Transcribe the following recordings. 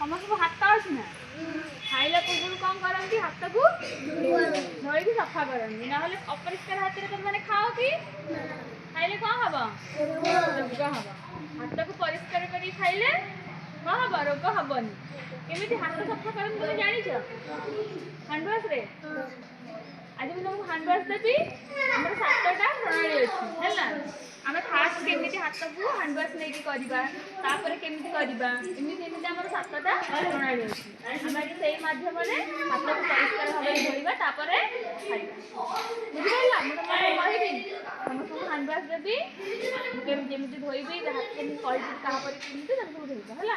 ସମସ୍ତଙ୍କୁ ହାତ ଅଛି ନା? ଖାଇଲା ପୂର୍ବରୁ କ'ଣ କରନ୍ତି? ହାତକୁ ଧୋଇକି ସଫା କରନ୍ତି, ନହେଲେ ଅପରିଷ୍କାର ହାତରେ ତମେ ଖାଅ କି? ଖାଇଲେ କ'ଣ ହବ? ରୋଗ ହବ। ହାତକୁ ପରିଷ୍କାର କରି ଖାଇଲେ କ'ଣ ହବ? ରୋଗ ହବନି। କେମିତି ହାତ ସଫା କରନ୍ତି ତମେ ଜାଣିଛ? ହ୍ୟାଣ୍ଡୱାଶରେ। ଆଜି ମୁଁ ତମକୁ ହ୍ୟାଣ୍ଡୱାଶ ଦେବି। ଆମର 7ଟା ପ୍ରଣାଳୀ ଅଛି ହେଲା। ଆମେ ଫାଷ୍ଟ କେମିତି ହାତକୁ ହ୍ୟାଣ୍ଡୱାଶ ନେଇକି କରିବା, ତାପରେ କେମିତି କରିବା, ଏମିତି ଆମର 7ଟା ପ୍ରଣାଳୀ ଅଛି। ଆମେ ଆଜି ସେଇ ମାଧ୍ୟମରେ ହାତକୁ ପରିଷ୍କାର ଭାବରେ ଧୋଇବା, ତାପରେ ଖାଇବା। ବୁଝିପାରିଲ? ମୁଁ ତମକୁ କହିବି, ସମସ୍ତଙ୍କୁ ହ୍ୟାଣ୍ଡୱାଶ ଦେବି, ଯେମିତି ଧୋଇବି, ହାତ କେମିତି କହିବି କାହାପରେ କେମିତି ତାକୁ ସବୁ ଧୋଇବା ହେଲା।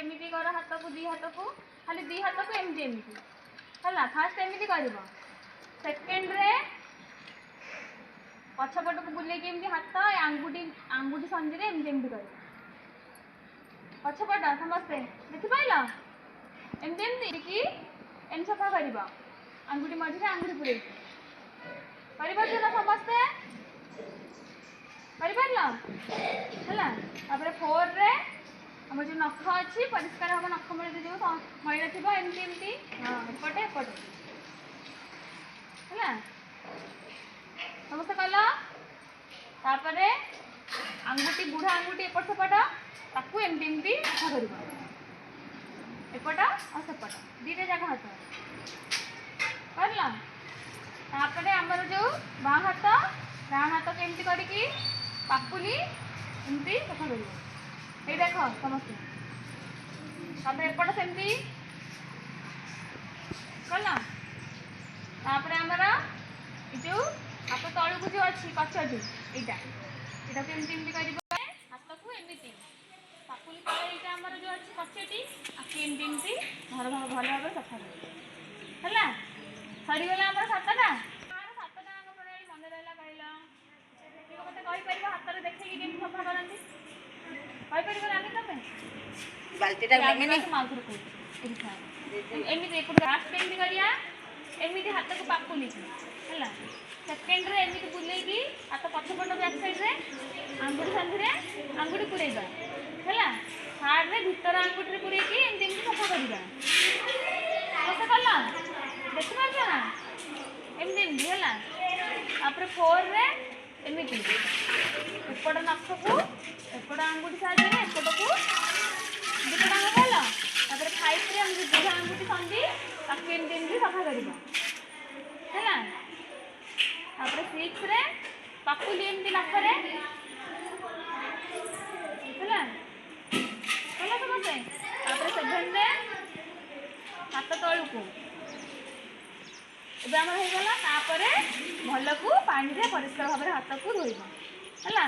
एमती कर हाथ को दी हाथ को खाली दी हाथ को एमती एमती है। फास्ट एमती कर सेकेंड रे पछपट को बुले हाथ आंगुठी आंगुठी संधि एमती एमती कर पछपट समस्ते देखिपाइल एमती एमती कि एम सफा कर आंगुठी मझे आंगुठी पुरे कर समस्ते कर 4 रे आम जो नख अच्छी परिष्कार हम नख मिले जो मैला थी एमती एमती हाँ एपटे एपटे है समस्त कल आंगुठी बुढ़ा आंगुठी एपट सेपट ताकू एमती एमती सफा कर एपट और सेपट दीटा जगह हाथ कर आमर जो बाँ हाथ को एमती करके पापुली एमती सफा कर ये देख समस्त एपट सेमती कल आमर जो हाथ तलू को जो अच्छी कचटी यहाँ यहाँ एमती एमती कर हाथ को एमती पापुली तले यहाँ आमर जो अच्छी कचटी आखि एमती एमती भल भल भाव सफा है सरीगला आम 7टा 7टा प्रणाली मन रहा कहल मत कहीपर हाथ में देखिए केमती सफा करती बाल्टीटा एमती हाथ को पापुली है सेकेंड रे एमती बुले हाथ पछपट बैक साइड रे आंगुठी संधि आंगुठी पुरेगा है थर्ड रे भीतर आंगुठी पुरे एमती एमती सफा करवा कल देखी पार्छ ना एमती एमती है 4 रे एमती एपट नख को एपट आंगुठी साइड एपट को दुटा कल 5 रे हम बुढ़ा आंगुठी संधि ताकि एमती एमती सफा करवा है 6 रे पापुली एमती नखरे है समझे 7 रे हाथ तलू को अब आम होगला भल को पानी रे परिष्कार भाव हाथ को धोब है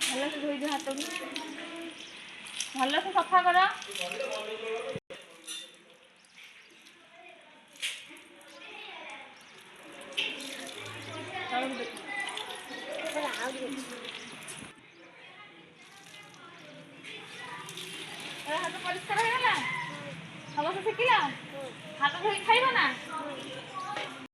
भल से धोई हाथ को भल से सफा कर हाथ परिष्कार हो गला समस्त शिखिला हाथ धोई खाइब ना।